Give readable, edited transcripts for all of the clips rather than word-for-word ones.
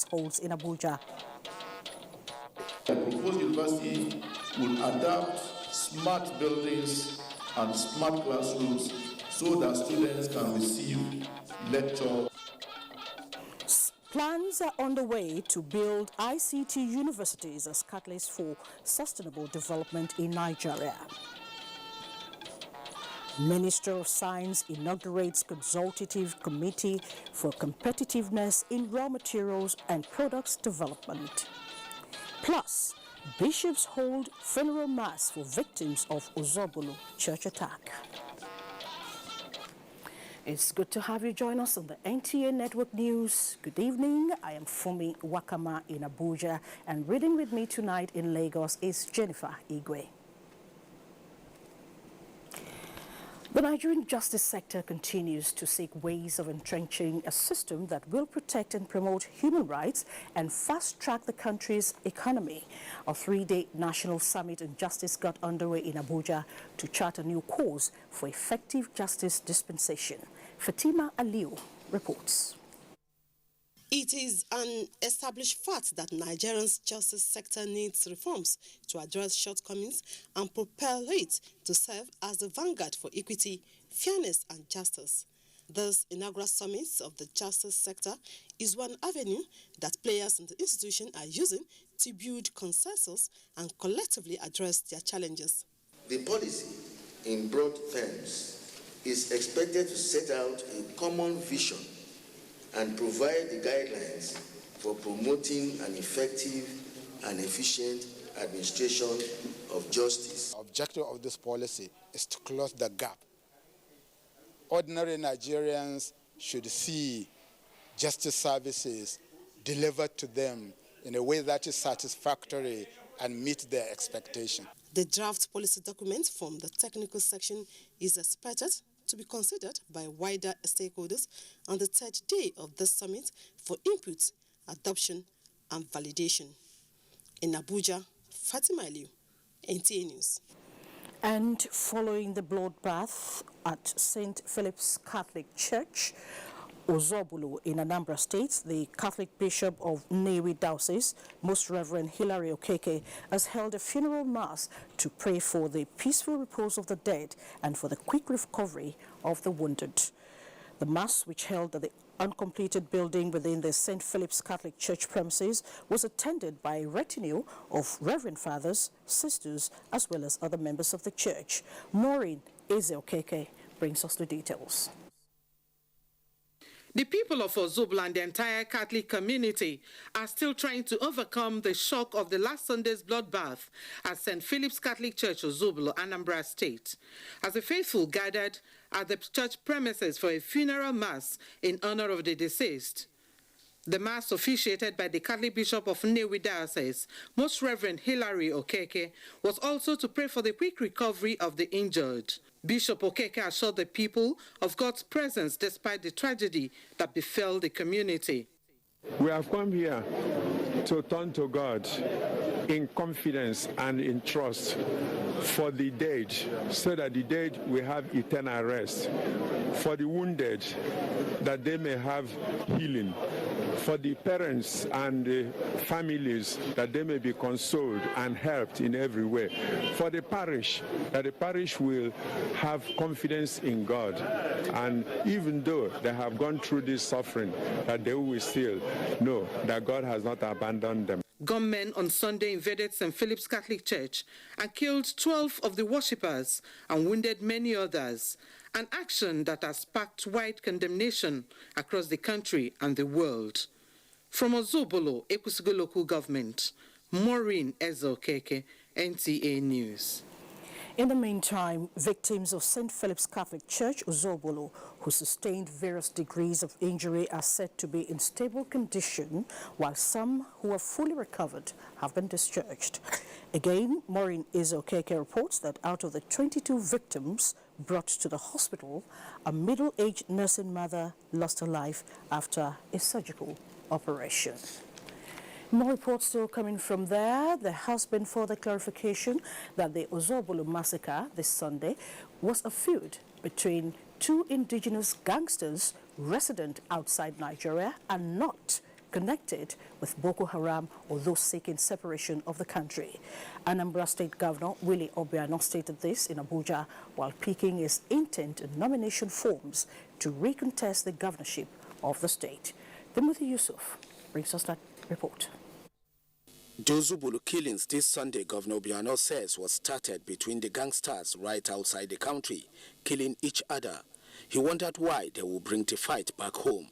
holds in Abuja. The proposed university will adapt smart buildings and smart classrooms so that students can receive lecture. Plans are underway to build ICT universities as catalysts for sustainable development in Nigeria. Minister of Science inaugurates consultative committee for competitiveness in raw materials and products development. Plus, bishops hold funeral mass for victims of Ozubulu church attack. It's good to have you join us on the NTA Network News. Good evening. I am Fumi Wakama in Abuja, and reading with me tonight in Lagos is Jennifer Igwe. The Nigerian justice sector continues to seek ways of entrenching a system that will protect and promote human rights and fast-track the country's economy. A three-day national summit on justice got underway in Abuja to chart a new course for effective justice dispensation. Fatima Aliu reports. It is an established fact that Nigeria's justice sector needs reforms to address shortcomings and propel it to serve as the vanguard for equity, fairness and justice. This inaugural summit of the justice sector is one avenue that players in the institution are using to build consensus and collectively address their challenges. The policy, in broad terms, is expected to set out a common vision and provide the guidelines for promoting an effective and efficient administration of justice. The objective of this policy is to close the gap. Ordinary Nigerians should see justice services delivered to them in a way that is satisfactory and meet their expectation. The draft policy document from the technical section is expected to be considered by wider stakeholders on the third day of this summit for input, adoption and validation. In Abuja, Fatima Aliu, NTA News. And following the bloodbath at St. Philip's Catholic Church, Ozubulu in Anambra State, the Catholic Bishop of Nnewi Diocese, Most Reverend Hilary Okeke, has held a funeral mass to pray for the peaceful repose of the dead and for the quick recovery of the wounded. The mass, which held at the uncompleted building within the St. Philip's Catholic Church premises, was attended by a retinue of Reverend Fathers, sisters, as well as other members of the church. Maureen Okeke brings us the details. The people of Ozubulu and the entire Catholic community are still trying to overcome the shock of the last Sunday's bloodbath at St. Philip's Catholic Church, Ozubulu, Anambra State, as the faithful gathered at the church premises for a funeral mass in honor of the deceased. The mass, officiated by the Catholic Bishop of Nnewi Diocese, Most Reverend Hilary Okeke, was also to pray for the quick recovery of the injured. Bishop Okeke assured the people of God's presence despite the tragedy that befell the community. We have come here to turn to God in confidence and in trust for the dead, so that the dead will have eternal rest, for the wounded, that they may have healing, for the parents and the families, that they may be consoled and helped in every way, for the parish, that the parish will have confidence in God, and even though they have gone through this suffering, that they will still know that God has not abandoned them. Gunmen on Sunday invaded St. Philip's Catholic Church and killed 12 of the worshippers and wounded many others, an action that has sparked wide condemnation across the country and the world. From Ozubulu, Ekusigo Local Government, Maureen Okeke, NTA News. In the meantime, victims of St. Philip's Catholic Church, Ozubulu, who sustained various degrees of injury, are said to be in stable condition, while some who are fully recovered have been discharged. Again, Maureen Okeke reports that out of the 22 victims brought to the hospital, a middle-aged nursing mother lost her life after a surgical operation. More reports still coming from there. There has been further clarification that the Ozubulu massacre this Sunday was a feud between two indigenous gangsters resident outside Nigeria and not connected with Boko Haram or those seeking separation of the country. Anambra State Governor Willie Obiano stated this in Abuja while picking his intent and nomination forms to recontest the governorship of the state. Timothy Yusuf brings us that report. The Ozubulu killings this Sunday, Governor Obiano says, was started between the gangsters right outside the country, killing each other. He wondered why they will bring the fight back home.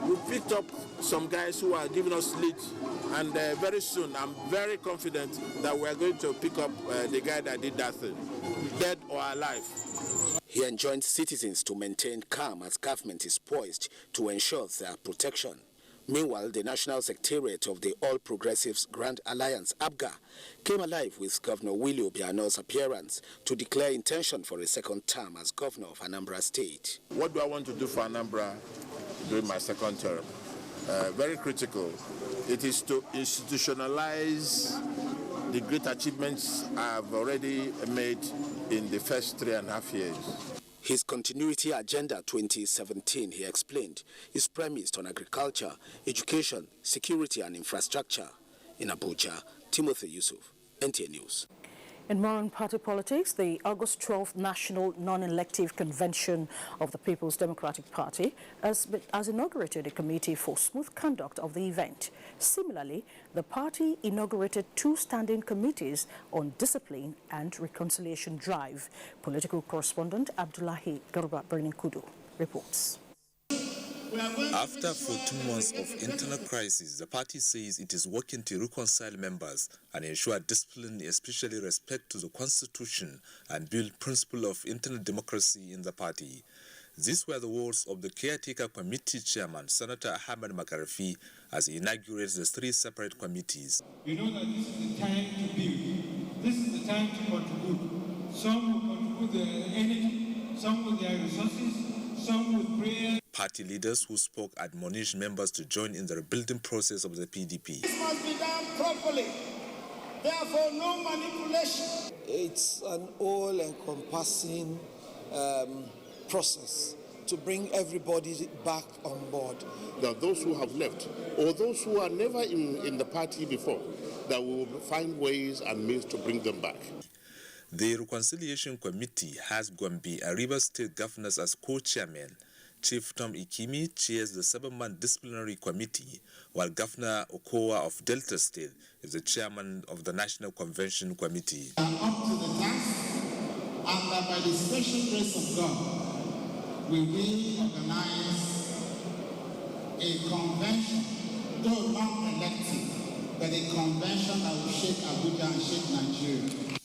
We picked up some guys who are giving us lead, and very soon I'm very confident that we're going to pick up the guy that did that thing, dead or alive. He enjoined citizens to maintain calm as government is poised to ensure their protection. Meanwhile, the National Secretariat of the All Progressives Grand Alliance, ABGA, came alive with Governor Willie Obiano's appearance to declare intention for a second term as governor of Anambra State. What do I want to do for Anambra during my second term? Very critical. It is to institutionalize the great achievements I've already made in the first 3.5 years. His Continuity Agenda 2017, he explained, is premised on agriculture, education, security and infrastructure. In Abuja, Timothy Yusuf, NTA News. In more on party politics, the August 12th National Non-Elective Convention of the People's Democratic Party has inaugurated a committee for smooth conduct of the event. Similarly, the party inaugurated 2 standing committees on discipline and reconciliation drive. Political correspondent Abdullahi Garba Berninkudu reports. After 14 months of internal crisis, the party says it is working to reconcile members and ensure discipline, especially respect to the constitution, and build principle of internal democracy in the party. These were the words of the caretaker committee chairman, Senator Ahmed Makarfi, as he inaugurates the 3 separate committees. You know that this is the time to build. This is the time to contribute. Some will contribute their energy, some with their resources, some with prayer. Party leaders who spoke admonished members to join in the rebuilding process of the PDP. This must be done properly. Therefore, no manipulation. It's an all-encompassing process to bring everybody back on board. That those who have left, or those who are never in the party before, that we will find ways and means to bring them back. The Reconciliation Committee has Gombe and Rivers State governors as co-chairmen. Chief Tom Ikimi chairs the 7-man disciplinary committee, while Governor Okowa of Delta State is the chairman of the National Convention Committee. Up to the task, and that by the special grace of God, we will organize a convention, though not elected, but a convention that will shake Abuja and shake Nigeria.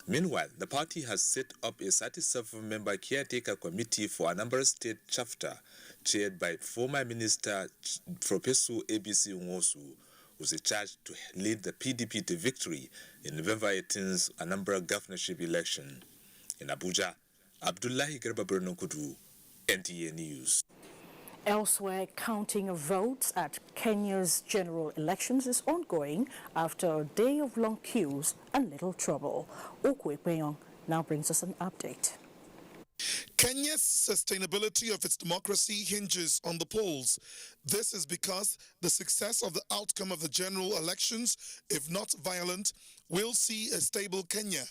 Meanwhile, the party has set up a 37-member caretaker committee for Anambra State chapter, chaired by former Minister Professor ABC Nwosu, who is charged to lead the PDP to victory in November 18th Anambra governorship election. In Abuja, Abdullahi Garba Berninkudu, NTA News. Elsewhere, counting of votes at Kenya's general elections is ongoing after a day of long queues and little trouble. Okwe Peyong now brings us an update. Kenya's sustainability of its democracy hinges on the polls. This is because the success of the outcome of the general elections, if not violent, will see a stable Kenya.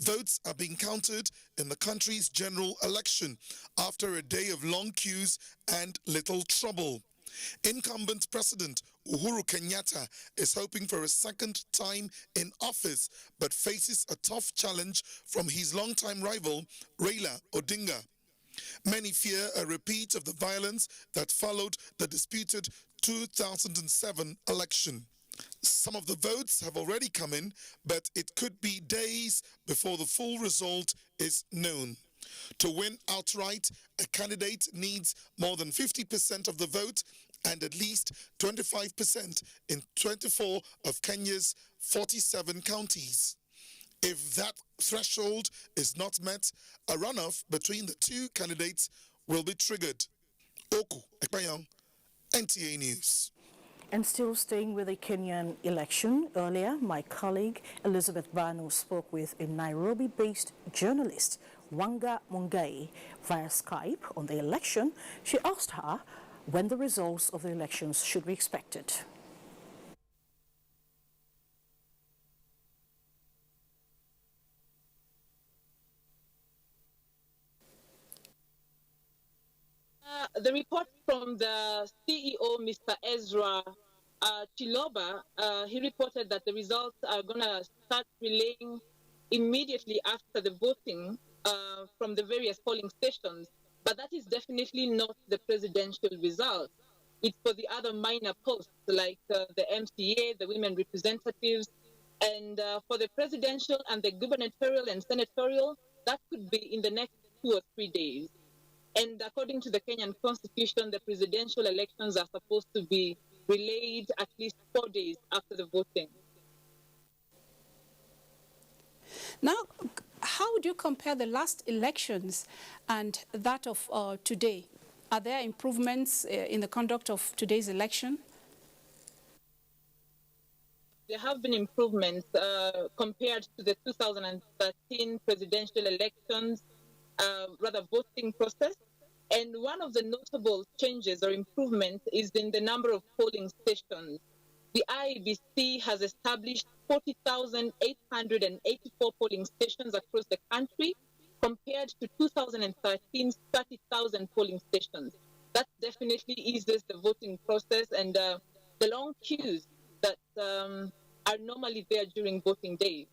Votes are being counted in the country's general election after a day of long queues and little trouble. Incumbent President Uhuru Kenyatta is hoping for a second time in office, but faces a tough challenge from his longtime rival, Raila Odinga. Many fear a repeat of the violence that followed the disputed 2007 election. Some of the votes have already come in, but it could be days before the full result is known. To win outright, a candidate needs more than 50% of the vote and at least 25% in 24 of Kenya's 47 counties. If that threshold is not met, a runoff between the 2 candidates will be triggered. Oku Ekpayong, NTA News. And still staying with the Kenyan election, earlier my colleague Elizabeth Bano spoke with a Nairobi-based journalist, Wanga Mungai, via Skype on the election. She asked her when the results of the elections should be expected. The report from the CEO, Mr. Ezra Chiloba, he reported that the results are going to start relaying immediately after the voting from the various polling stations. But that is definitely not the presidential result. It's for the other minor posts like the MCA, the women representatives, and for the presidential and the gubernatorial and senatorial, that could be in the next 2 or 3 days. And according to the Kenyan Constitution, the presidential elections are supposed to be relayed at least 4 days after the voting. Now, how would you compare the last elections and that of today? Are there improvements in the conduct of today's election? There have been improvements compared to the 2013 presidential elections, rather voting process. And one of the notable changes or improvements is in the number of polling stations. The IEBC has established 40,884 polling stations across the country compared to 2013's 30,000 polling stations. That definitely eases the voting process and the long queues that are normally there during voting days.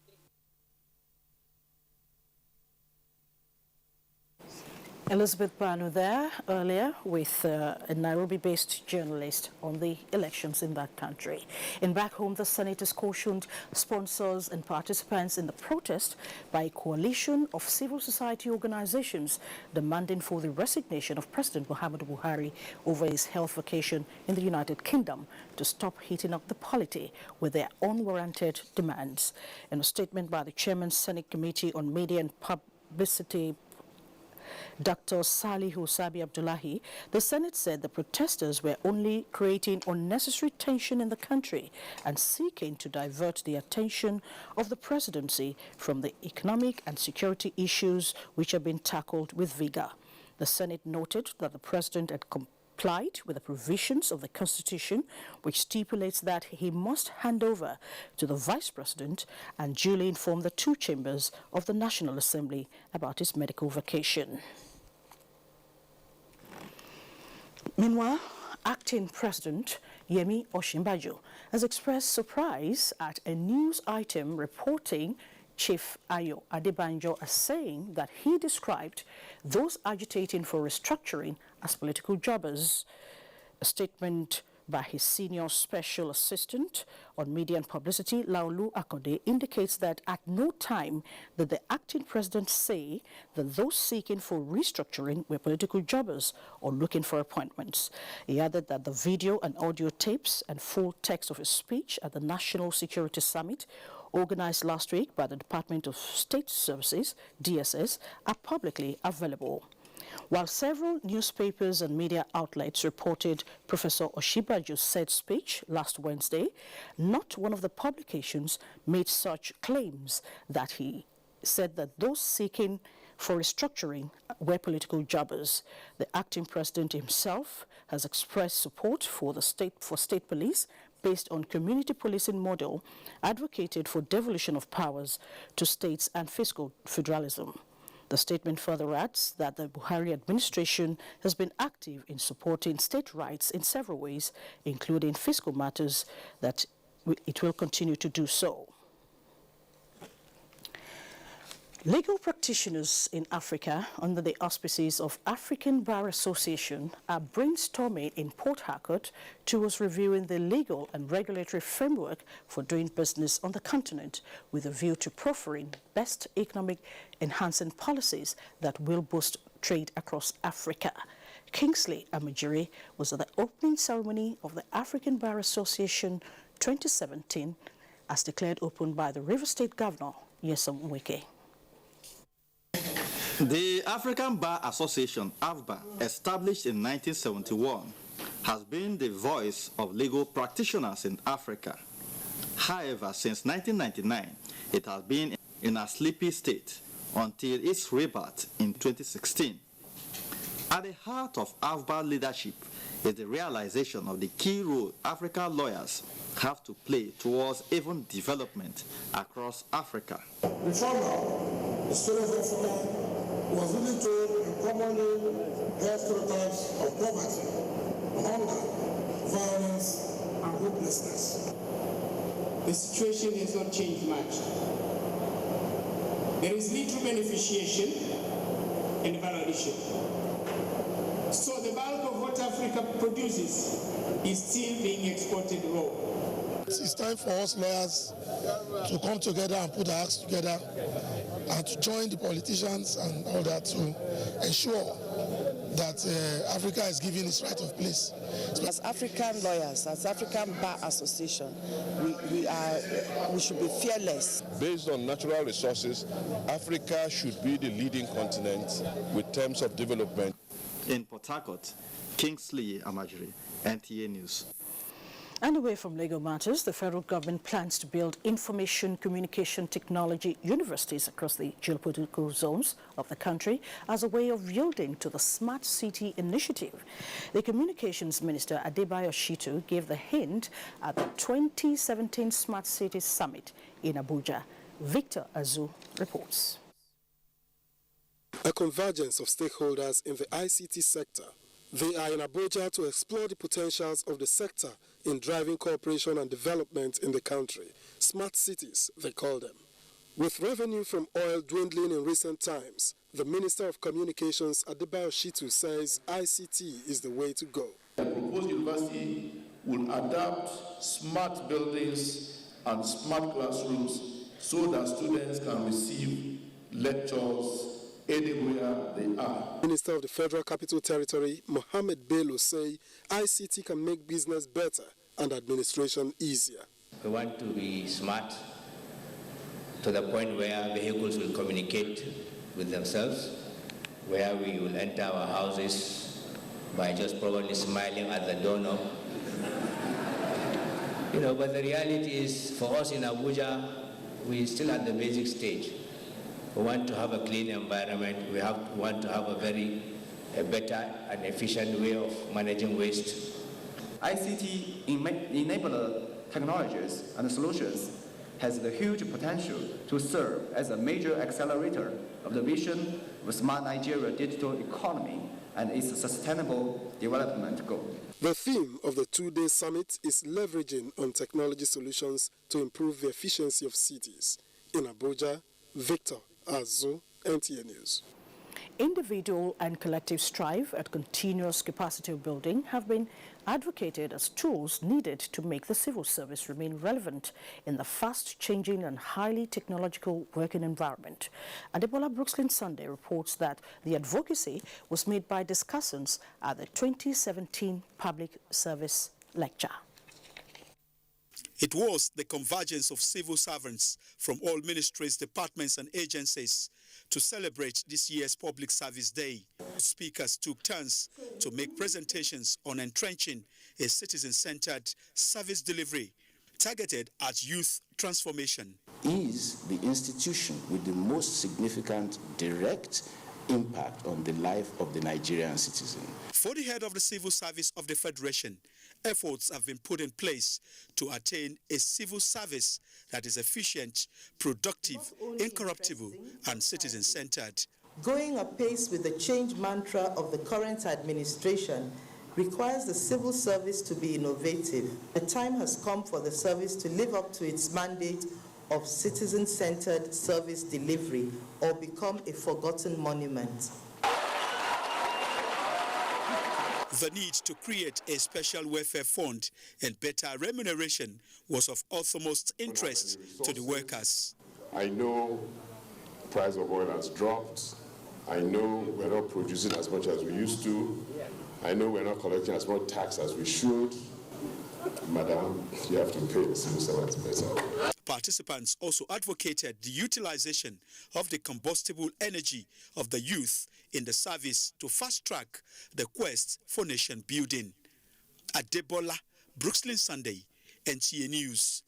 Elizabeth Banu there earlier with a Nairobi-based journalist on the elections in that country. And back home, the senators cautioned sponsors and participants in the protest by a coalition of civil society organizations demanding for the resignation of President Muhammadu Buhari over his health vacation in the United Kingdom to stop heating up the polity with their unwarranted demands. In a statement by the Chairman Senate Committee on Media and Publicity, Dr. Salihu Sabi Abdullahi, the Senate said the protesters were only creating unnecessary tension in the country and seeking to divert the attention of the presidency from the economic and security issues which have been tackled with vigor. The Senate noted that the president had complied with the provisions of the Constitution, which stipulates that he must hand over to the Vice President and duly inform the two chambers of the National Assembly about his medical vacation. Meanwhile, Acting President Yemi Osinbajo has expressed surprise at a news item reporting Chief Ayo Adebanjo as saying that he described those agitating for restructuring as political jobbers. A statement by his senior special assistant on media and publicity, Laolu Akode, indicates that at no time did the acting president say that those seeking for restructuring were political jobbers or looking for appointments. He added that the video and audio tapes and full text of his speech at the National Security Summit organized last week by the Department of State Services, DSS, are publicly available. While several newspapers and media outlets reported Professor Osinbajo's said speech last Wednesday, not one of the publications made such claims that he said that those seeking for restructuring were political jobbers. The acting president himself has expressed support for the state police based on community policing model, advocated for devolution of powers to states and fiscal federalism. The statement further adds that the Buhari administration has been active in supporting state rights in several ways, including fiscal matters, that it will continue to do so. Legal practitioners in Africa, under the auspices of African Bar Association, are brainstorming in Port Harcourt towards reviewing the legal and regulatory framework for doing business on the continent, with a view to proffering best economic enhancing policies that will boost trade across Africa. Kingsley Amajiri was at the opening ceremony of the African Bar Association 2017, as declared open by the River State Governor, Nyesom Wike. The African Bar Association, AFBA, established in 1971, has been the voice of legal practitioners in Africa. However, since 1999, it has been in a sleepy state until its rebirth in 2016. At the heart of AFBA leadership is the realization of the key role African lawyers have to play towards even development across Africa. Before now, the story of Africa was really told in commonly held stereotypes of poverty, hunger, violence, and hopelessness. The situation has not changed much. There is little beneficiation and value addition. So the bulk of what Africa produces is still being exported raw. It's time for us lawyers to come together and put our acts together and to join the politicians and all that to ensure that Africa is given its right of place. As African lawyers, as African Bar Association, we should be fearless. Based on natural resources, Africa should be the leading continent with terms of development. In Port Harcourt, Kingsley Amajiri, NTA News. And away from legal matters, the federal government plans to build information communication technology universities across the geopolitical zones of the country as a way of yielding to the Smart City initiative. The Communications Minister, Adebayo Shitu, gave the hint at the 2017 Smart City Summit in Abuja. Victor Azu reports. A convergence of stakeholders in the ICT sector. They are in Abuja to explore the potentials of the sector in driving cooperation and development in the country. Smart cities, they call them. With revenue from oil dwindling in recent times, the Minister of Communications, Adebayo Shitu, says ICT is the way to go. The proposed university will adapt smart buildings and smart classrooms so that students can receive lectures anywhere they are. Minister of the Federal Capital Territory, Mohammed Bello, say ICT can make business better and administration easier. We want to be smart to the point where vehicles will communicate with themselves, where we will enter our houses by just probably smiling at the doorknob. But the reality is, for us in Abuja, we're still at the basic stage. We want to have a clean environment. We want to have a better and efficient way of managing waste. ICT enabler technologies and solutions has the huge potential to serve as a major accelerator of the vision of a smart Nigeria digital economy and its sustainable development goal. The theme of the two-day summit is leveraging on technology solutions to improve the efficiency of cities. In Abuja, Victor Azu, NTA News. Individual and collective strive at continuous capacity building have been advocated as tools needed to make the civil service remain relevant in the fast-changing and highly technological working environment. Adebola Brooksland Sunday reports that the advocacy was made by discussants at the 2017 Public Service Lecture. It was the convergence of civil servants from all ministries, departments and agencies to celebrate this year's Public Service Day. Speakers took turns to make presentations on entrenching a citizen-centered service delivery targeted at youth transformation. Is the institution with the most significant direct impact on the life of the Nigerian citizen. For the head of the Civil Service of the Federation, efforts have been put in place to attain a civil service that is efficient, productive, incorruptible, and citizen-centered. Going apace with the change mantra of the current administration requires the civil service to be innovative. The time has come for the service to live up to its mandate of citizen-centered service delivery or become a forgotten monument. The need to create a special welfare fund and better remuneration was of utmost interest to the workers. I know the price of oil has dropped. I know we're not producing as much as we used to. I know we're not collecting as much tax as we should. Madam, you have to pay the civil servants better. Participants also advocated the utilization of the combustible energy of the youth in the service to fast-track the quest for nation building. Adebola, Brooksland Sunday, NTA News.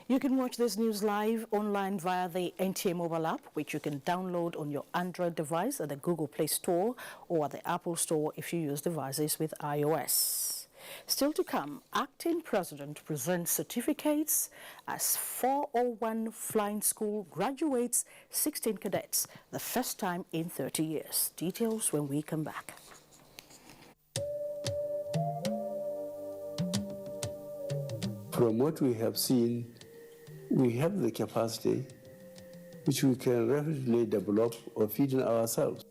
You can watch this news live online via the NTA mobile app, which you can download on your Android device at the Google Play Store or at the Apple Store if you use devices with iOS. Still to come, acting president presents certificates as 401 Flying School graduates 16 cadets, the first time in 30 years. Details when we come back. From what we have seen, we have the capacity which we can rapidly develop or feed in ourselves.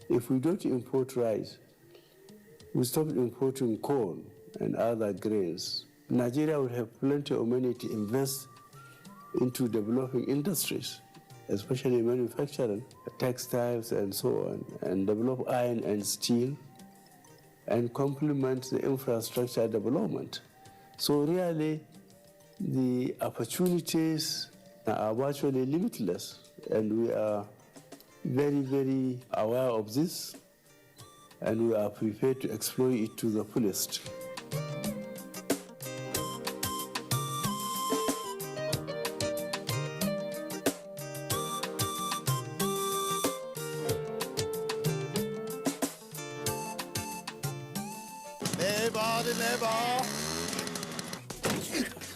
If we don't import rice, we stop importing corn and other grains, Nigeria will have plenty of money to invest into developing industries, especially manufacturing, textiles and so on, and develop iron and steel, and complement the infrastructure development. So really, the opportunities are virtually limitless, and we are very, very aware of this, and we are prepared to exploit it to the fullest.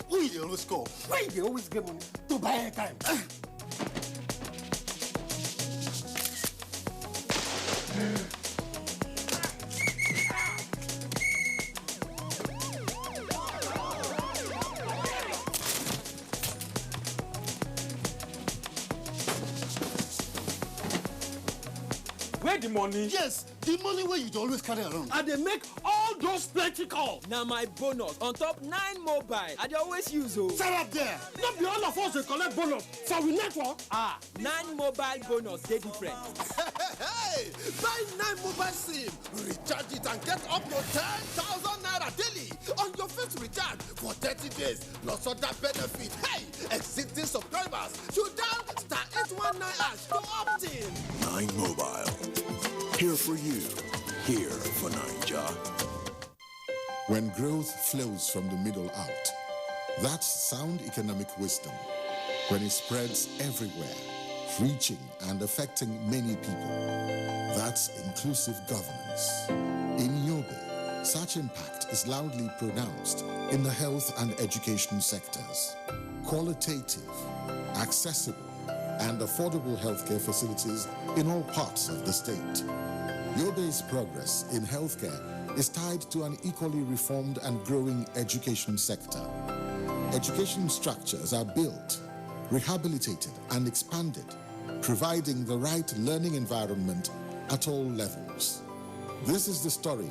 Why you always go? Why you always get money to buy a time? Where the money? Yes, the money where you always carry around. And they make all those plenty calls. Now my bonus on top 9 mobile. I always use it. Set up there. Not be all of us will collect bonus for we network. 9 mobile bonus, they different. Hey, buy 9 mobile SIM, recharge it and get up to 10,000 naira daily on your first recharge for 30 days. Plus other benefit. Hey, existing subscribers should dial *819# to opt in. 9 mobile. Here for you. Here for Nigeria. When growth flows from the middle out, that's sound economic wisdom. When it spreads everywhere, reaching and affecting many people, that's inclusive governance. In Yobe, such impact is loudly pronounced in the health and education sectors. Qualitative, accessible, and affordable healthcare facilities in all parts of the state. Yobe's progress in healthcare is tied to an equally reformed and growing education sector. Education structures are built, rehabilitated, and expanded, providing the right learning environment at all levels. This is the story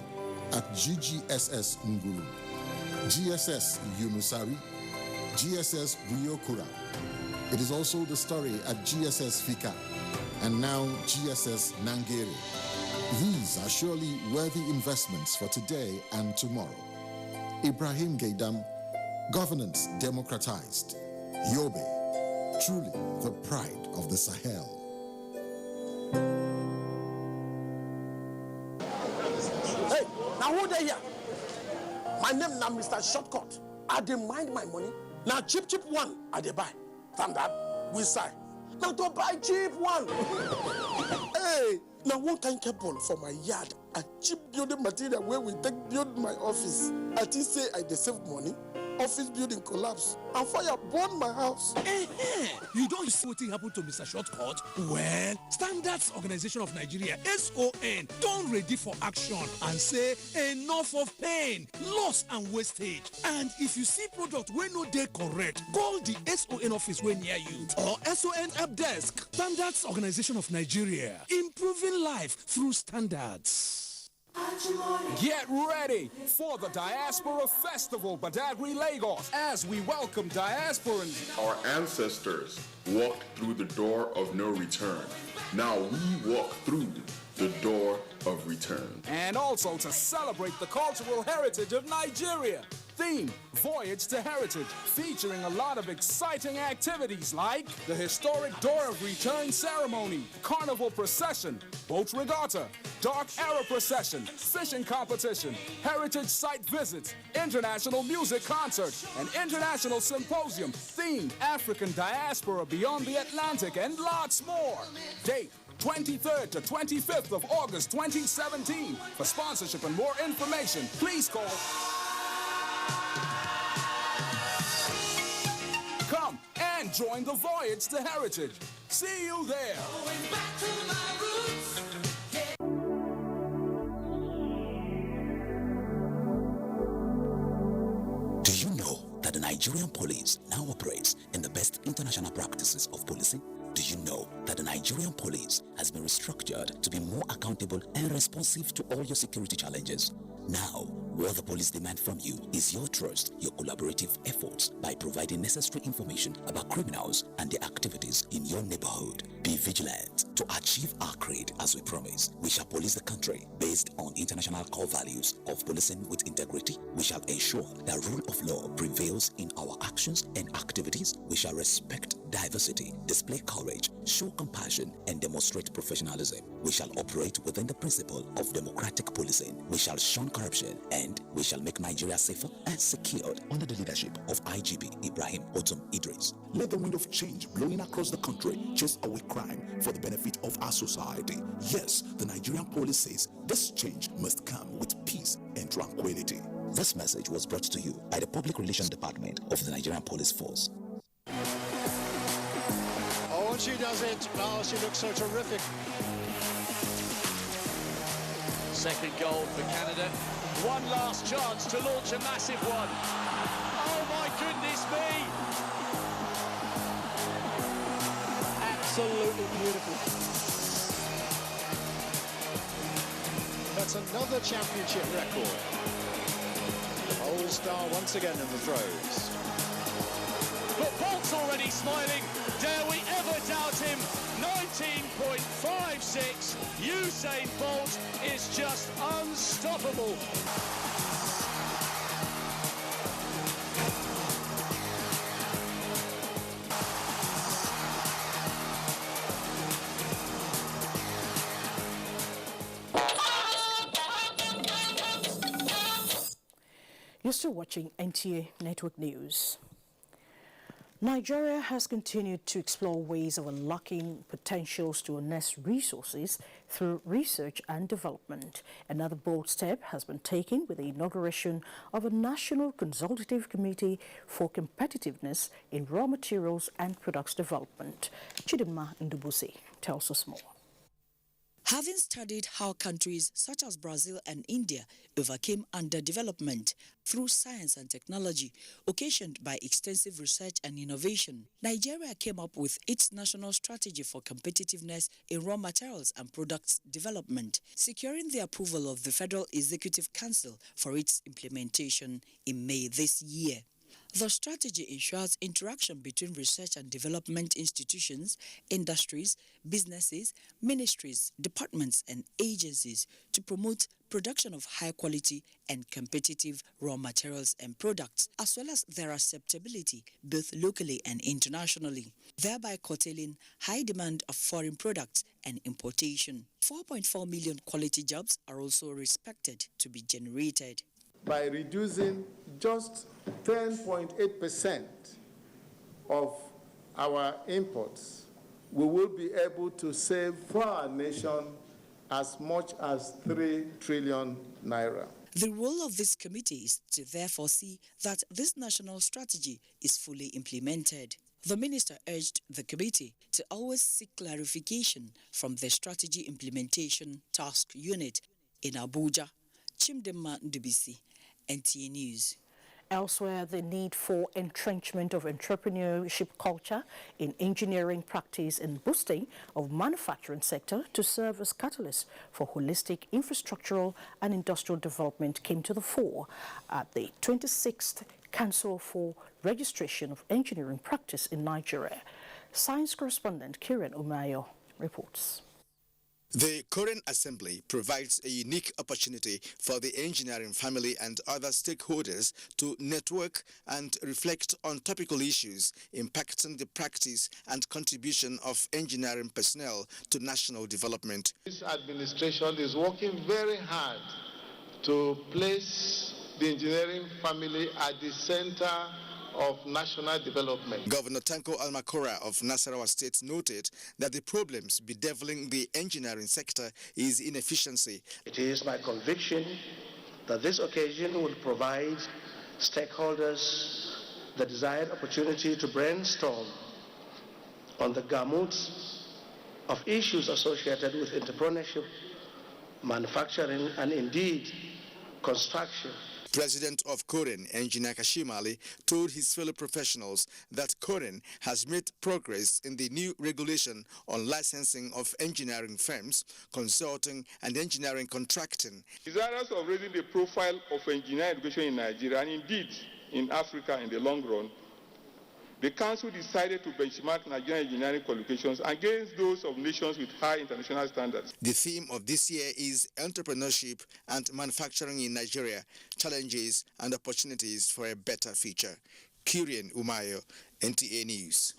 at GGSS Nguru, GSS Yunusari, GSS Buyokura. It is also the story at GSS Fika, and now GSS Nangere. These are surely worthy investments for today and tomorrow. Ibrahim Gaidam, governance democratized. Yobe, truly the pride of the Sahel. Hey, now who they here? My name now Mr. Shortcut. I dey mind my money. Now cheap one I dey buy. Standard, we say. Now to buy cheap one. Hey, now one kind cable for my yard. A cheap building material where we take build my office. I think say I dey save money. Office building collapse and fire burn my house. You don't see what happened to Mr. Shortcut? Well, Standards Organization of Nigeria, SON, don't ready for action and say enough of pain, loss and wastage. And if you see product where no dey correct, call the SON office where near you or SON help desk. Standards Organization of Nigeria, improving life through standards. Get ready for the Diaspora Festival, Badagry, Lagos, as we welcome diasporans. Our ancestors walked through the door of no return. Now we walk through the door of return. And also to celebrate the cultural heritage of Nigeria. Theme, Voyage to Heritage, featuring a lot of exciting activities like the historic Door of Return ceremony, carnival procession, boat regatta, dark era procession, fishing competition, heritage site visits, international music concert, an international symposium themed African diaspora beyond the Atlantic, and lots more. Date, 23rd to 25th of August 2017. For sponsorship and more information, please call. Come and join the Voyage to Heritage. See you there. Do you know that the Nigerian police now operates in the best international practices of policing? Do you know that the Nigerian police has been restructured to be more accountable and responsive to all your security challenges? Now, what the police demand from you is your trust, your collaborative efforts by providing necessary information about criminals and their activities in your neighborhood. Be vigilant to achieve our creed as we promise. We shall police the country based on international core values of policing with integrity. We shall ensure that rule of law prevails in our actions and activities. We shall respect diversity, display courage, show compassion, and demonstrate professionalism. We shall operate within the principle of democratic policing. We shall shun corruption, and we shall make Nigeria safer and secured under the leadership of IGP Ibrahim Otum Idris. Let the wind of change blowing across the country chase away crime for the benefit of our society. Yes, the Nigerian police says this change must come with peace and tranquility. This message was brought to you by the Public Relations Department of the Nigerian Police Force. Oh, and she does it. Oh, she looks so terrific. Second goal for Canada. One last chance to launch a massive one. Oh my goodness me! Absolutely beautiful. That's another championship record. All-star once again in the throws. But Bolt's already smiling. Dare we ever doubt him? 19.56. Usain Bolt is just unstoppable. You're still watching NTA Network News. Nigeria has continued to explore ways of unlocking potentials to harness resources through research and development. Another bold step has been taken with the inauguration of a National Consultative Committee for Competitiveness in Raw Materials and Products Development. Chidinma Ndubusi tells us more. Having studied how countries such as Brazil and India overcame underdevelopment through science and technology, occasioned by extensive research and innovation, Nigeria came up with its national strategy for competitiveness in raw materials and products development, securing the approval of the Federal Executive Council for its implementation in May this year. The strategy ensures interaction between research and development institutions, industries, businesses, ministries, departments, and agencies to promote production of high-quality and competitive raw materials and products, as well as their acceptability both locally and internationally, thereby curtailing high demand of foreign products and importation. 4.4 million quality jobs are also expected to be generated. By reducing just 10.8% of our imports, we will be able to save for our nation as much as 3 trillion naira. The role of this committee is to therefore see that this national strategy is fully implemented. The minister urged the committee to always seek clarification from the Strategy Implementation Task Unit in Abuja. Chimdema Ndubisi, NTA News. Elsewhere, the need for entrenchment of entrepreneurship culture in engineering practice and boosting of manufacturing sector to serve as catalyst for holistic infrastructural and industrial development came to the fore at the 26th Council for Registration of Engineering Practice in Nigeria. Science correspondent Kiran Umayo reports. The COREN Assembly provides a unique opportunity for the engineering family and other stakeholders to network and reflect on topical issues impacting the practice and contribution of engineering personnel to national development. This administration is working very hard to place the engineering family at the center of national development. Governor Tanko Almakora of Nasarawa State noted that the problems bedeviling the engineering sector is inefficiency. It is my conviction that this occasion will provide stakeholders the desired opportunity to brainstorm on the gamut of issues associated with entrepreneurship, manufacturing, and indeed construction. President of COREN, Engineer Kashimali, told his fellow professionals that COREN has made progress in the new regulation on licensing of engineering firms, consulting and engineering contracting. Desirous of raising the profile of engineering education in Nigeria and indeed in Africa in the long run, the Council decided to benchmark Nigerian engineering qualifications against those of nations with high international standards. The theme of this year is entrepreneurship and manufacturing in Nigeria, challenges and opportunities for a better future. Kurian Umayo, NTA News.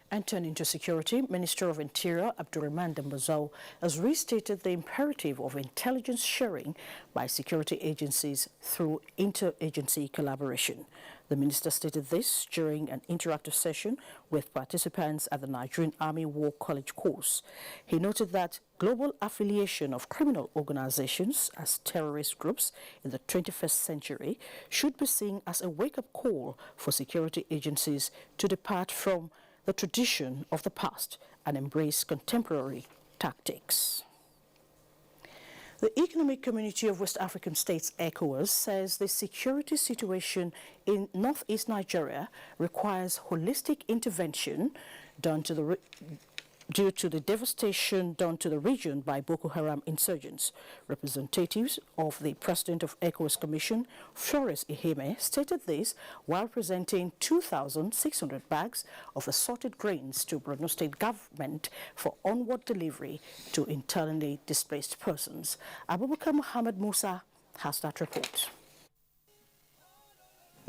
And turning to security, Minister of Interior Abdurrahman Dambazau has restated the imperative of intelligence sharing by security agencies through interagency collaboration. The minister stated this during an interactive session with participants at the Nigerian Army War College course. He noted that global affiliation of criminal organizations as terrorist groups in the 21st century should be seen as a wake-up call for security agencies to depart from the tradition of the past and embrace contemporary tactics. The Economic Community of West African States, ECOWAS, says the security situation in northeast Nigeria requires holistic intervention due to the devastation done to the region by Boko Haram insurgents. Representatives of the President of ECOWAS Commission, Flores Iheme, stated this while presenting 2,600 bags of assorted grains to Borno State government for onward delivery to internally displaced persons. Abubakar Muhammad Musa has that report.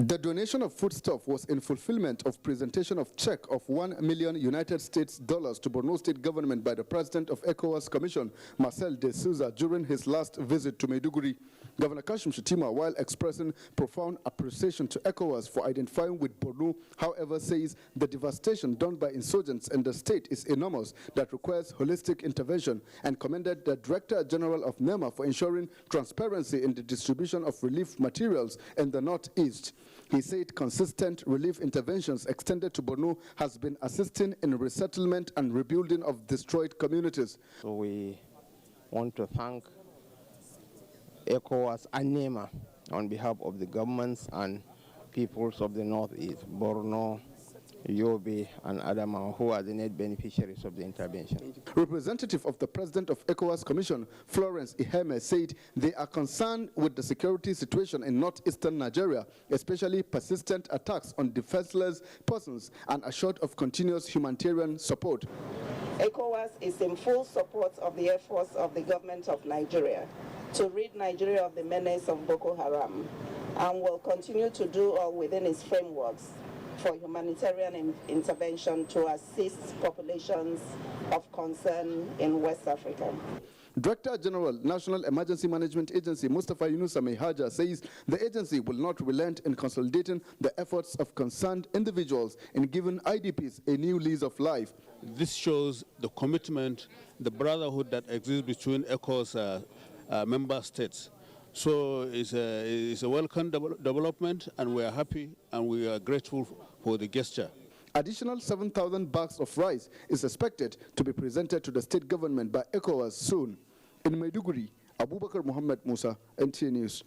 The donation of foodstuff was in fulfillment of presentation of check of $1 million United States dollars to Borno State government by the President of ECOWAS Commission, Marcel de Souza, during his last visit to Maiduguri. Governor Kashim Shettima, while expressing profound appreciation to ECOWAS for identifying with Borno, however, says the devastation done by insurgents in the state is enormous that requires holistic intervention, and commended the Director General of NEMA for ensuring transparency in the distribution of relief materials in the northeast. He said consistent relief interventions extended to Borno has been assisting in resettlement and rebuilding of destroyed communities. So we want to thank ECOWAS and NEMA on behalf of the governments and peoples of the Northeast, Borno, Yobe, and Adama, who are the net beneficiaries of the intervention. Representative of the President of ECOWAS Commission, Florence Iheme, said they are concerned with the security situation in northeastern Nigeria, especially persistent attacks on defenseless persons, and assured of continuous humanitarian support. ECOWAS is in full support of the efforts of the government of Nigeria to rid Nigeria of the menace of Boko Haram, and will continue to do all within its frameworks for humanitarian intervention to assist populations of concern in West Africa. Director General, National Emergency Management Agency, Mustafa Yunusa Mehaja, says the agency will not relent in consolidating the efforts of concerned individuals in giving IDPs a new lease of life. This shows the commitment, the brotherhood that exists between ECOWAS member states. So it's a welcome development, and we are happy and we are grateful for the gesture. Additional 7,000 bags of rice is expected to be presented to the state government by ECOWAS soon. In Maiduguri, Abubakar Muhammad Musa, NTA News.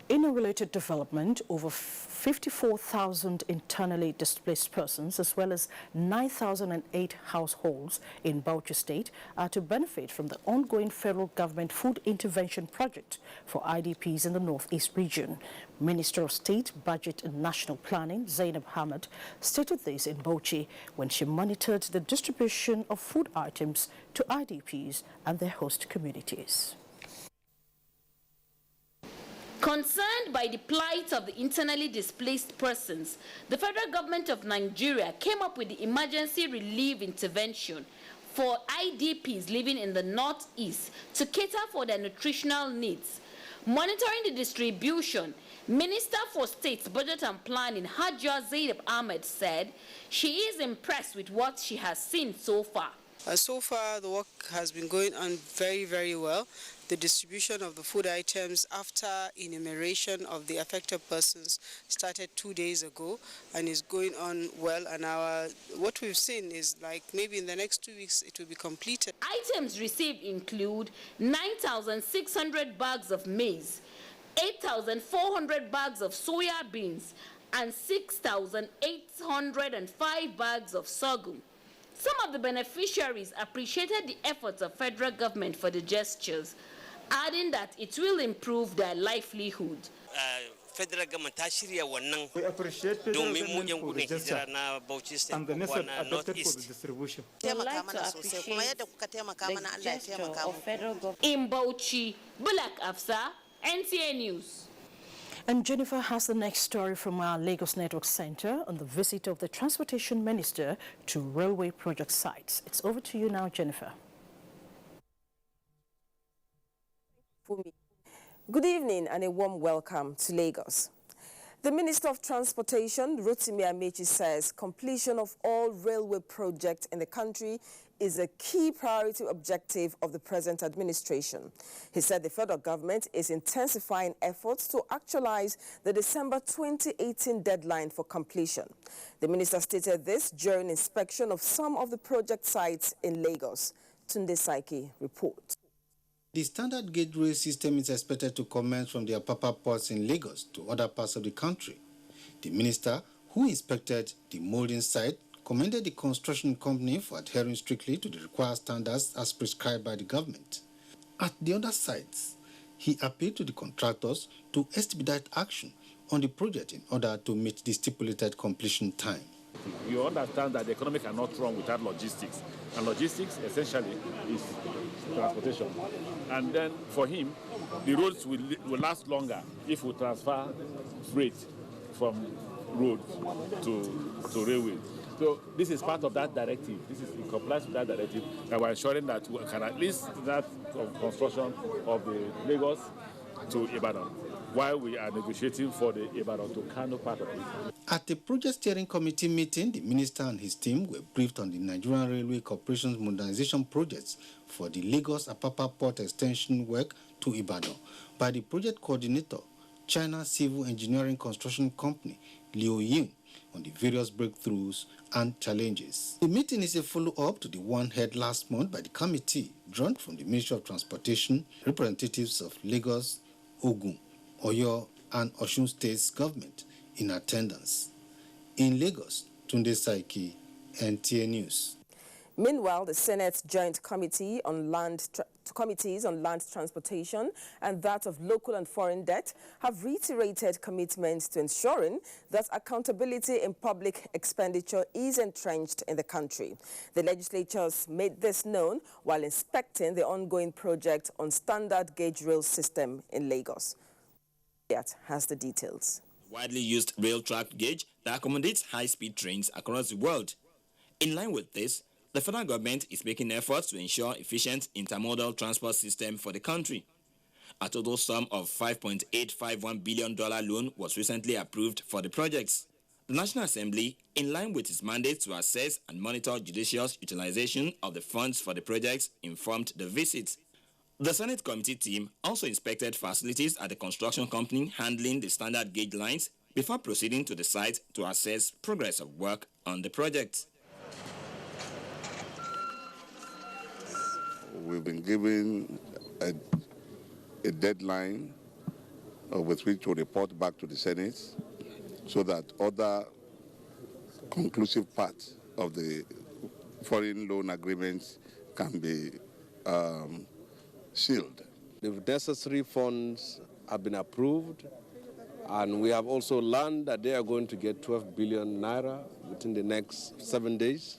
In a related development, over 54,000 internally displaced persons as well as 9,008 households in Bauchi State are to benefit from the ongoing federal government food intervention project for IDPs in the Northeast region. Minister of State, Budget and National Planning, Zainab Hamad, stated this in Bauchi when she monitored the distribution of food items to IDPs and their host communities. Concerned by the plight of the internally displaced persons, the federal government of Nigeria came up with the emergency relief intervention for IDPs living in the Northeast to cater for their nutritional needs. Monitoring the distribution, Minister for State, Budget and Planning, Hajia Zainab Ahmed, said she is impressed with what she has seen so far. So far, the work has been going on very, very well. The distribution of the food items after enumeration of the affected persons started 2 days ago and is going on well. And what we've seen is like maybe in the next 2 weeks it will be completed. Items received include 9,600 bags of maize, 8,400 bags of soya beans, and 6,805 bags of sorghum. Some of the beneficiaries appreciated the efforts of federal government for the gestures, adding that it will improve their livelihood. Federal government we appreciate the government for the gesture and the method adopted for the distribution. We would like to appreciate the gesture of federal government. In Bauchi, Bulak Afsa, NTA News. And Jennifer has the next story from our Lagos Network Center on the visit of the Transportation Minister to railway project sites. It's over to you now, Jennifer. Good evening and a warm welcome to Lagos. The Minister of Transportation, Rotimi Amechi, says completion of all railway projects in the country is a key priority objective of the present administration. He said the federal government is intensifying efforts to actualize the December 2018 deadline for completion. The minister stated this during inspection of some of the project sites in Lagos. Tunde Saiki reports. The standard gauge rail system is expected to commence from the Apapa ports in Lagos to other parts of the country. The minister, who inspected the molding site, commended the construction company for adhering strictly to the required standards as prescribed by the government. At the other sites, he appealed to the contractors to expedite action on the project in order to meet the stipulated completion time. You understand that the economy cannot run without logistics, and logistics essentially is transportation. And then for him, the roads will last longer if we transfer freight from roads to railway. So this is part of that directive. This is in compliance with that directive, and we're ensuring that we can at least that construction of the Lagos to Ibadan, while we are negotiating for the Ibadan to Kano part of it. At the project steering committee meeting, the minister and his team were briefed on the Nigerian Railway Corporation's modernization projects for the Lagos Apapa Port extension work to Ibadan by the project coordinator, China Civil Engineering Construction Company, Liu Ying, on the various breakthroughs and challenges. The meeting is a follow-up to the one held last month by the committee drawn from the Ministry of Transportation, representatives of Lagos, Ogun, Oyo, and Osun State's government in attendance. In Lagos, Tunde Saiki, NTA News. Meanwhile, the Senate's Joint Committee on Committees on Land Transportation and that of Local and Foreign Debt have reiterated commitments to ensuring that accountability in public expenditure is entrenched in the country. The legislatures made this known while inspecting the ongoing project on standard gauge rail system in Lagos. That has the details. Widely used rail track gauge that accommodates high-speed trains across the world. In line with this, the federal government is making efforts to ensure efficient intermodal transport system for the country. A total sum of $5.851 billion loan was recently approved for the projects. The National Assembly, in line with its mandate to assess and monitor judicious utilization of the funds for the projects, informed the visit. The Senate committee team also inspected facilities at the construction company handling the standard gauge lines before proceeding to the site to assess progress of work on the project. We've been given a deadline with which to report back to the Senate so that other conclusive parts of the foreign loan agreements can be sealed. The necessary funds have been approved, and we have also learned that they are going to get 12 billion naira within the next 7 days,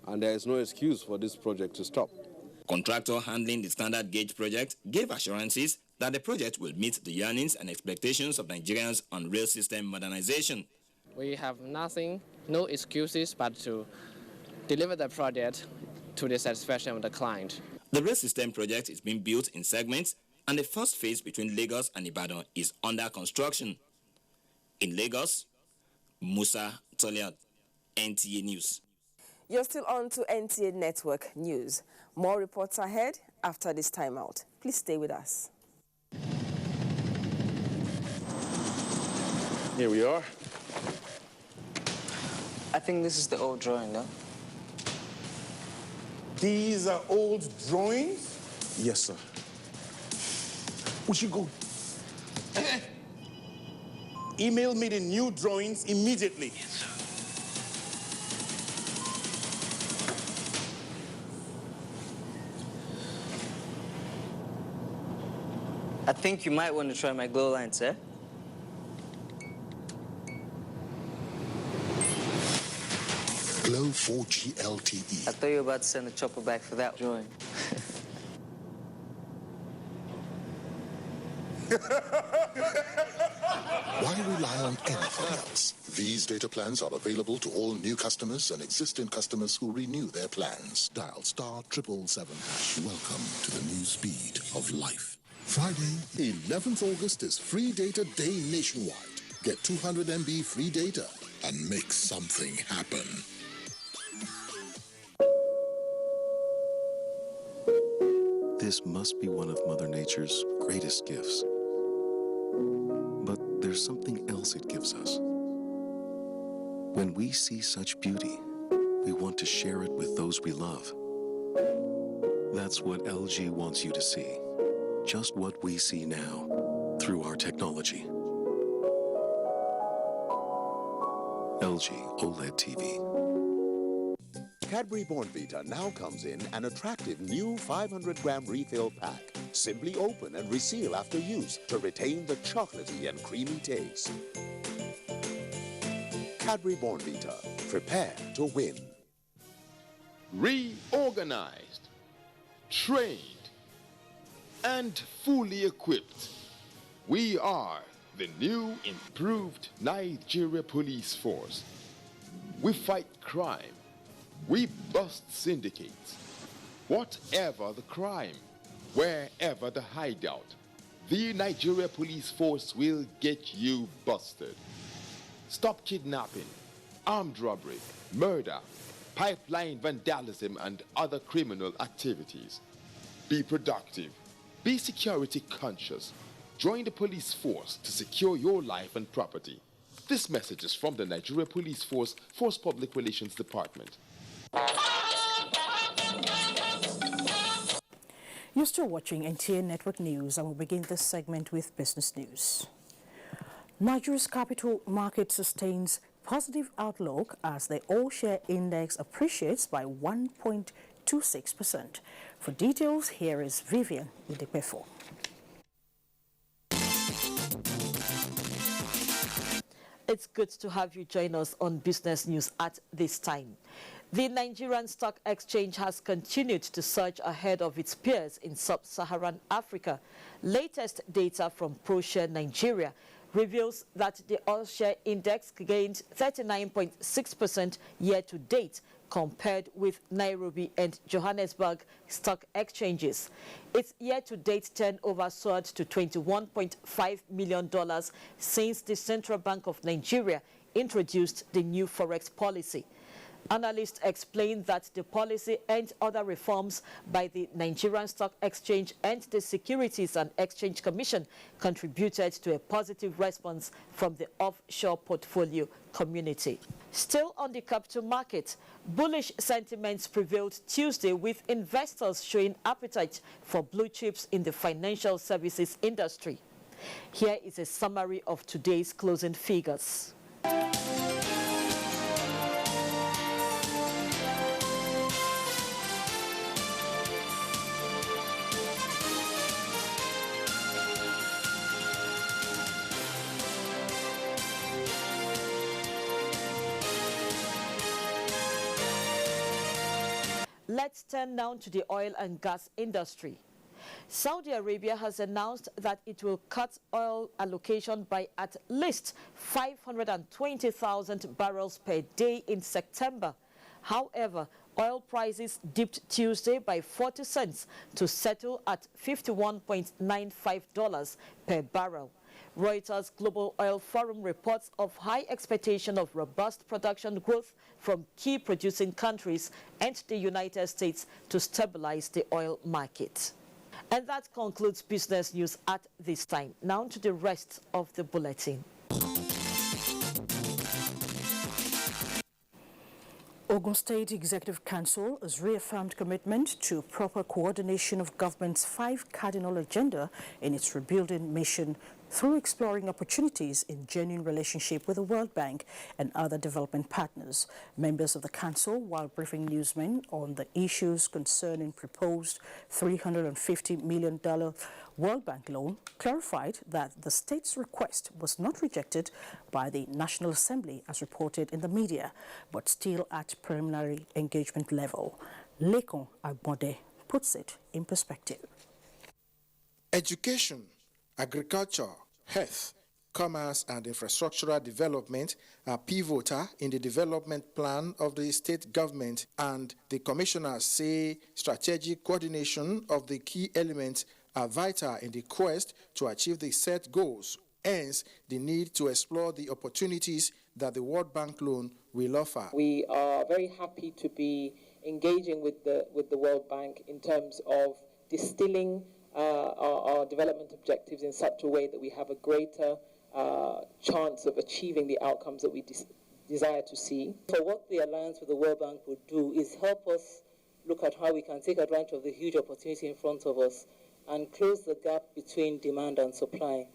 and there is no excuse for this project to stop. Contractor handling the standard gauge project gave assurances that the project will meet the yearnings and expectations of Nigerians on rail system modernization. We have nothing, no excuses but to deliver the project to the satisfaction of the client. The rail system project is being built in segments, and the first phase between Lagos and Ibadan is under construction. In Lagos, Musa Toliat, NTA News. You're still on to NTA Network News. More reports ahead after this timeout. Please stay with us. Here we are. I think this is the old drawing, no? These are old drawings? Yes, sir. We should go. Email me the new drawings immediately. Yes, sir. I think you might want to try my glow line, sir. Glow 4G LTE. I thought you were about to send the chopper back for that drawing. Why rely on anything else? These data plans are available to all new customers and existing customers who renew their plans. Dial *777#. Welcome to the new speed of life. Friday, 11th August is Free Data Day nationwide. Get 200 MB free data and make something happen. This must be one of Mother Nature's greatest gifts. But there's something else it gives us. When we see such beauty, we want to share it with those we love. That's what LG wants you to see. Just what we see now through our technology. LG OLED TV. Cadbury Bournvita now comes in an attractive new 500-gram refill pack. Simply open and reseal after use to retain the chocolatey and creamy taste. Cadbury Bournvita. Prepare to win. Reorganized, trained, and fully equipped. We are the new improved Nigeria Police Force. We fight crime. We bust syndicates. Whatever the crime, wherever the hideout, the Nigeria Police Force will get you busted. Stop kidnapping, armed robbery, murder, pipeline vandalism, and other criminal activities. Be productive. Be security conscious. Join the police force to secure your life and property. This message is from the Nigeria Police Force Public Relations Department. You're still watching NTA Network News, and we'll begin this segment with business news. Nigeria's capital market sustains positive outlook as the all-share index appreciates by 1.26%. For details, here is Vivian Udepefo. It's good to have you join us on business news at this time. The Nigerian Stock Exchange has continued to surge ahead of its peers in sub-Saharan Africa. Latest data from ProShare Nigeria reveals that the all-share index gained 39.6% year-to-date compared with Nairobi and Johannesburg stock exchanges. Its year-to-date turnover soared to $21.5 million since the Central Bank of Nigeria introduced the new forex policy. Analysts explain that the policy and other reforms by the Nigerian Stock Exchange and the Securities and Exchange Commission contributed to a positive response from the offshore portfolio community. Still on the capital market, bullish sentiments prevailed Tuesday with investors showing appetite for blue chips in the financial services industry. Here is a summary of today's closing figures. Let's turn now to the oil and gas industry. Saudi Arabia has announced that it will cut oil allocation by at least 520,000 barrels per day in September. However, oil prices dipped Tuesday by 40 cents to settle at $51.95 per barrel. Reuters Global Oil Forum reports of high expectation of robust production growth from key producing countries and the United States to stabilize the oil market. And that concludes business news at this time. Now to the rest of the bulletin. Ogun State Executive Council has reaffirmed commitment to proper coordination of government's 5 cardinal agenda in its rebuilding mission through exploring opportunities in genuine relationship with the World Bank and other development partners. Members of the council, while briefing newsmen on the issues concerning proposed $350 million World Bank loan, clarified that the state's request was not rejected by the National Assembly as reported in the media, but still at preliminary engagement level. Lekon Agbonde puts it in perspective. Education, agriculture, health, commerce and infrastructural development are pivotal in the development plan of the state government, and the commissioners say strategic coordination of the key elements are vital in the quest to achieve the set goals, hence the need to explore the opportunities that the World Bank loan will offer. We are very happy to be engaging with the World Bank in terms of distilling our development objectives in such a way that we have a greater chance of achieving the outcomes that we desire to see. So what the alliance with the World Bank will do is help us look at how we can take advantage of the huge opportunity in front of us and close the gap between demand and supply.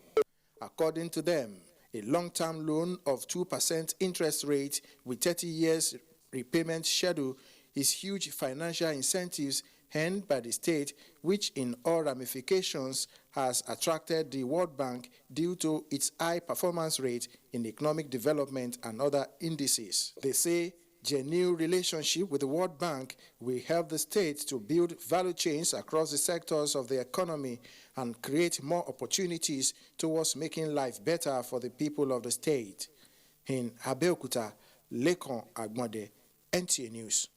According to them, a long-term loan of 2% interest rate with 30 years repayment schedule is huge financial incentives earned by the state, which in all ramifications has attracted the World Bank due to its high performance rate in economic development and other indices. They say genuine relationship with the World Bank will help the state to build value chains across the sectors of the economy and create more opportunities towards making life better for the people of the state. In Abeokuta, Lekon Agbonde, NTA News.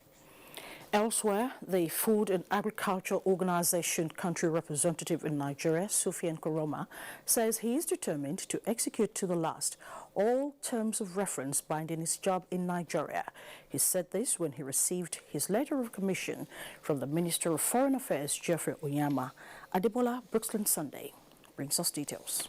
Elsewhere, the Food and Agriculture Organization country representative in Nigeria, Sufyan Koroma, says he is determined to execute to the last all terms of reference binding his job in Nigeria. He said this when he received his letter of commission from the Minister of Foreign Affairs, Geoffrey Onyama. Adebola Brooksland Sunday brings us details.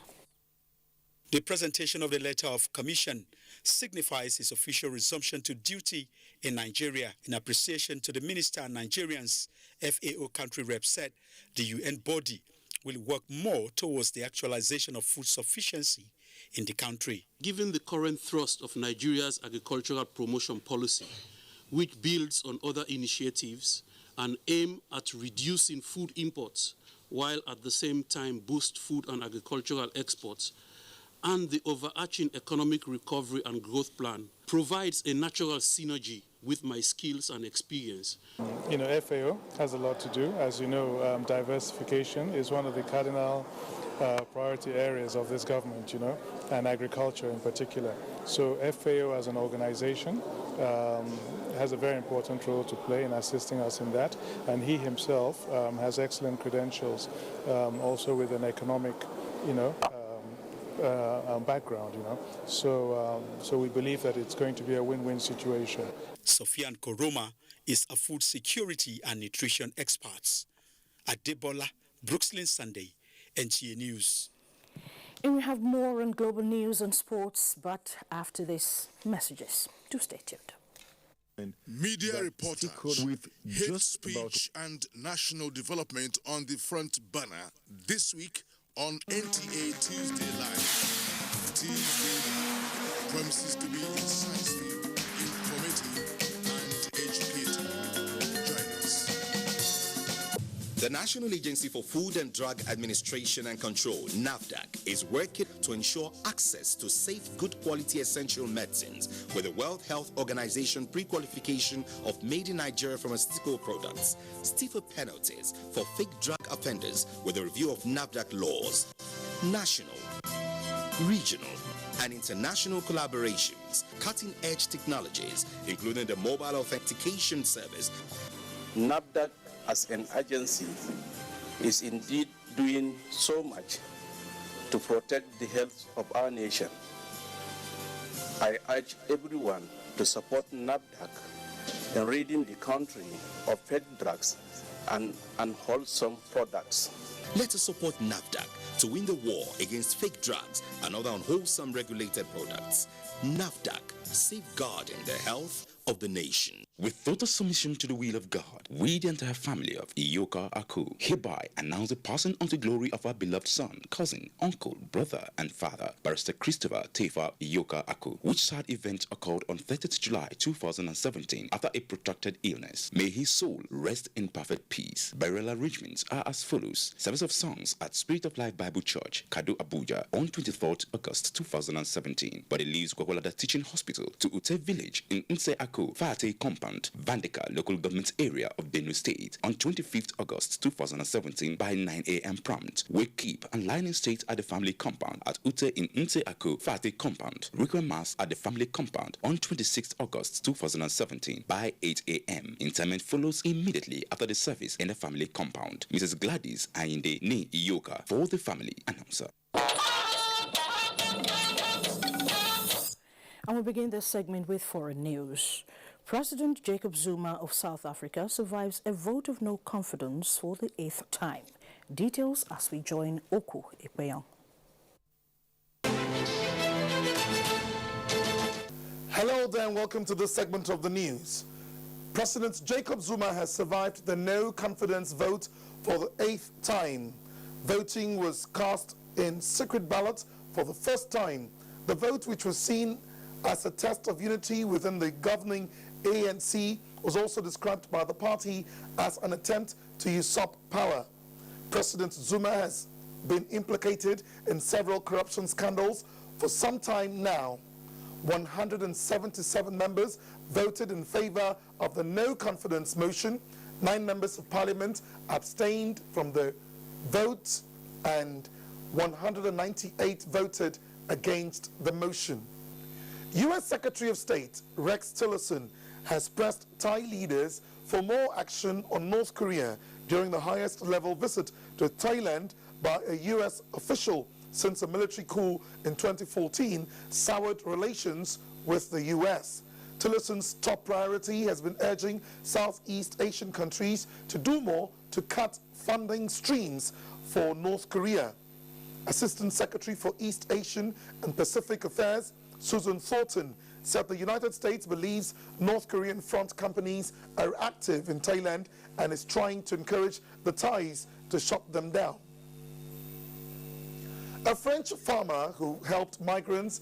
The presentation of the letter of commission signifies his official resumption to duty in Nigeria. In appreciation to the minister and Nigerians, FAO country rep said the UN body will work more towards the actualization of food sufficiency in the country. Given the current thrust of Nigeria's agricultural promotion policy, which builds on other initiatives and aim at reducing food imports, while at the same time boost food and agricultural exports, and the overarching economic recovery and growth plan provides a natural synergy with my skills and experience. You know, FAO has a lot to do. As you know, diversification is one of the cardinal priority areas of this government, you know, and agriculture in particular. So FAO as an organization has a very important role to play in assisting us in that, and he himself has excellent credentials also with an economic, you know, background, you know. So we believe that it's going to be a win-win situation. Sufyan Koroma is a food security and nutrition expert. Adebola, Brooksland Sunday, NTA News. And we have more on global news and sports, but after these messages, do stay tuned. Media reporters with hate speech and national development on the front burner. This week on NTA Tuesday Live. Tuesday Live promises to be incisive, informative, and educative. Join us. The National Agency for Food and Drug Administration and Control, NAFDAC, is working to ensure access to safe, good quality essential medicines with the World Health Organization pre-qualification of made in Nigeria pharmaceutical products, stiffer penalties for fake drug offenders with a review of NAFDAC laws, national, regional, and international collaborations, cutting-edge technologies, including the mobile authentication service. NAFDAC as an agency is indeed doing so much to protect the health of our nation. I urge everyone to support NAFDAC in ridding the country of fake drugs and unwholesome products. Let us support NAFDAC to win the war against fake drugs and other unwholesome regulated products. NAFDAC, safeguarding the health of the nation. With total submission to the will of God, we, the entire family of Iyoka Aku, hereby announce the passing unto glory of our beloved son, cousin, uncle, brother, and father, Barrister Christopher Tefa Iyoka Aku, which sad event occurred on 30th July 2017 after a protracted illness. May his soul rest in perfect peace. Burial arrangements are as follows. Service of songs at Spirit of Life Bible Church, Kado, Abuja, on 24th August 2017. Body leaves Gwagwalada Teaching Hospital to Ute Village in Nse Aku, Fate Compound, Vandeka Local Government Area of Benue State on 25th August 2017 by 9 a.m. prompt. Wake keep and line in state at the family compound at Ute in Nse Aku, Fate Compound. Requiem mass at the family compound on 26th August 2017 by 8 a.m. Interment follows immediately after the service in the family compound. Mrs. Gladys Ayinde Ne Iyoka for the family announcer. And we begin this segment with foreign news. President Jacob Zuma of South Africa survives a vote of no confidence for the 8th time. Details as we join Oku Ipeyong. Hello there and welcome to this segment of the news. President Jacob Zuma has survived the no confidence vote for the 8th time. Voting was cast in secret ballot for the first time. The vote, which was seen as a test of unity within the governing ANC, was also described by the party as an attempt to usurp power. President Zuma has been implicated in several corruption scandals for some time now. 177 members voted in favor of the no confidence motion. 9 members of parliament abstained from the vote and 198 voted against the motion. U.S. Secretary of State Rex Tillerson has pressed Thai leaders for more action on North Korea during the highest level visit to Thailand by a U.S. official since a military coup in 2014 soured relations with the U.S. Tillerson's top priority has been urging Southeast Asian countries to do more to cut funding streams for North Korea. Assistant Secretary for East Asian and Pacific Affairs Susan Thornton said the United States believes North Korean front companies are active in Thailand and is trying to encourage the Thais to shut them down. A French farmer who helped migrants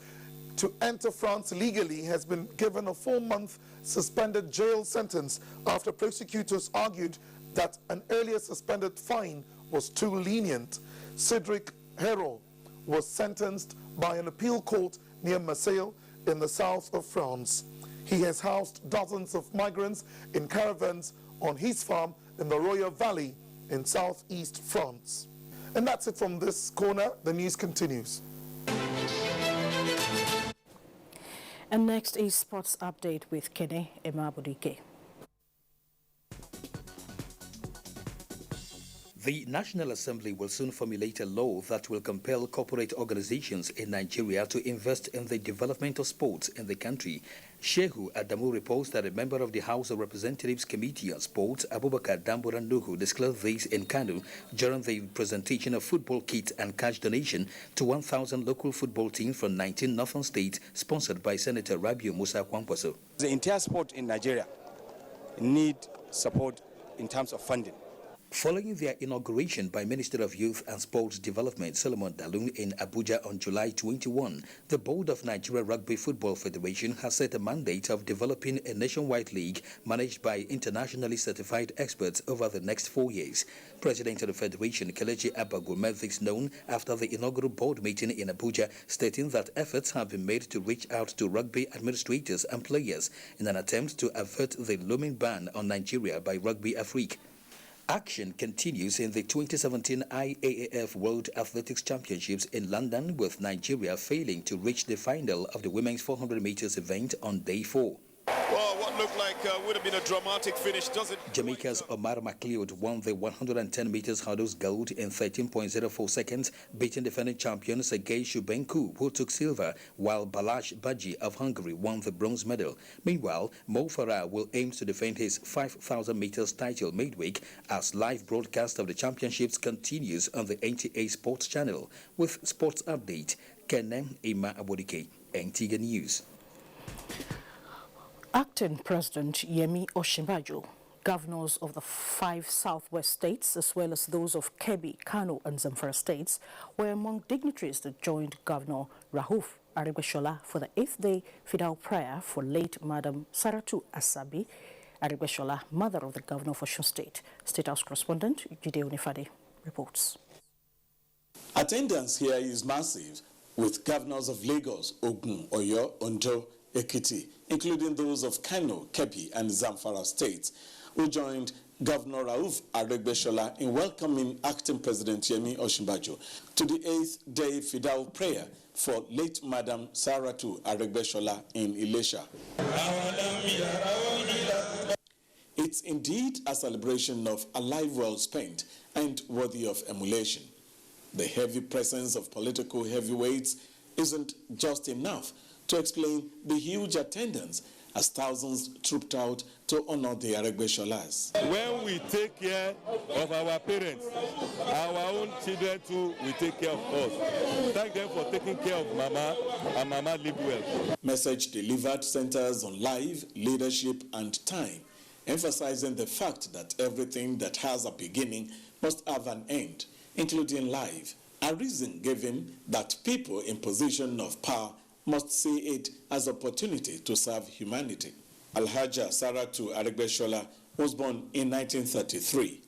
to enter France legally has been given a 4-month suspended jail sentence after prosecutors argued that an earlier suspended fine was too lenient. Cedric Hérault was sentenced by an appeal court near Marseille in the south of France. He has housed dozens of migrants in caravans on his farm in the Roya Valley in southeast France. And that's it from this corner. The news continues. And next is Sports Update with Kene Emabudike. The National Assembly will soon formulate a law that will compel corporate organizations in Nigeria to invest in the development of sports in the country. Shehu Adamu reports that a member of the House of Representatives Committee on Sports, Abubakar Dambura Nuhu, disclosed this in Kano during the presentation of football kit and cash donation to 1,000 local football teams from 19 northern states, sponsored by Senator Rabiu Musa Kwankwaso. The entire sport in Nigeria need support in terms of funding. Following their inauguration by Minister of Youth and Sports Development Solomon Dalun in Abuja on July 21, the Board of Nigeria Rugby Football Federation has set a mandate of developing a nationwide league managed by internationally certified experts over the next 4 years. President of the Federation, Kelechi Abago, made this known after the inaugural board meeting in Abuja, stating that efforts have been made to reach out to rugby administrators and players in an attempt to avert the looming ban on Nigeria by Rugby Afrique. Action continues in the 2017 IAAF World Athletics Championships in London, with Nigeria failing to reach the final of the women's 400 meters event on day 4. Well, what looked like would have been a dramatic finish doesn't. Jamaica's Omar McLeod won the 110 meters hurdles gold in 13.04 seconds, beating defending champion Sergei Shubenku, who took silver, while Balázs Bajy of Hungary won the bronze medal. Meanwhile, Mo Farah will aim to defend his 5,000 meters title midweek as live broadcast of the championships continues on the NTA Sports channel. With sports update, Kenem Ima Abodike, NTA News. Acting President Yemi Osinbajo, governors of the 5 southwest states, as well as those of Kebbi, Kano and Zamfara states, were among dignitaries that joined Governor Rauf Aregbesola for the 8th-day fidal prayer for late Madam Saratu Asabi Aregbesola, mother of the governor of Osun State. State House correspondent Jide Onifade reports. Attendance here is massive, with governors of Lagos, Ogun, Oyo, Ondo, Ekiti, including those of Kano, Kebbi and Zamfara states, who joined Governor Rauf Aregbesola in welcoming Acting President Yemi Osinbajo to the 8th-day fidal prayer for late Madam Saratu Aregbesola in Ilesha. It's indeed a celebration of a life well spent and worthy of emulation. The heavy presence of political heavyweights isn't just enough to explain the huge attendance as thousands trooped out to honor the Aregbesolas. When we take care of our parents, our own children too will take care of us. Thank them for taking care of Mama, and Mama live well. Message delivered centers on life, leadership and time, emphasizing the fact that everything that has a beginning must have an end, including life. A reason given that people in position of power must see it as an opportunity to serve humanity. Alhaja Saratu Aregbesola was born in 1933.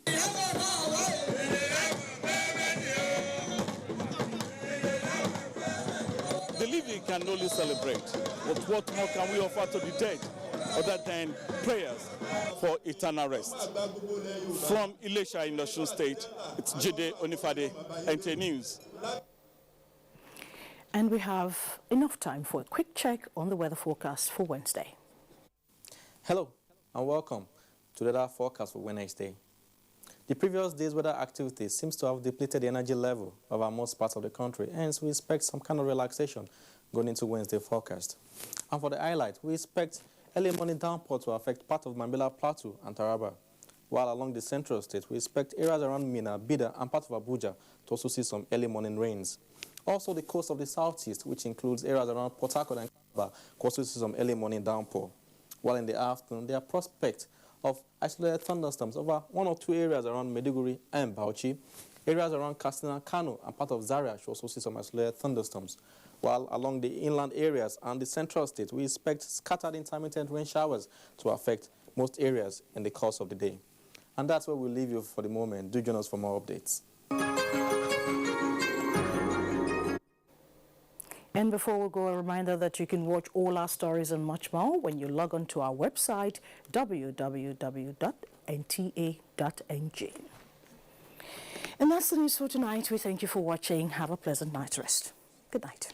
The living can only celebrate, but what more can we offer to the dead other than prayers for eternal rest? From Ilesha in Osun State, it's Jide Onifade, NTA News. And we have enough time for a quick check on the weather forecast for Wednesday. Hello and welcome to the weather forecast for Wednesday. The previous day's weather activity seems to have depleted the energy level over most parts of the country, hence we expect some kind of relaxation going into Wednesday forecast. And for the highlight, we expect early morning downpour to affect part of Mambila Plateau and Taraba, while along the central state we expect areas around Mina, Bida and part of Abuja to also see some early morning rains. Also, the coast of the southeast, which includes areas around Port Harcourt and Calabar, could also see some early morning downpour. While in the afternoon, there are prospects of isolated thunderstorms over 1 or 2 areas around Maiduguri and Bauchi. Areas around Katsina, Kano, and part of Zaria should also see some isolated thunderstorms. While along the inland areas and the central state, we expect scattered intermittent rain showers to affect most areas in the course of the day. And that's where we'll leave you for the moment. Do join us for more updates. And before we go, a reminder that you can watch all our stories and much more when you log on to our website, www.nta.ng. And that's the news for tonight. We thank you for watching. Have a pleasant night's rest. Good night.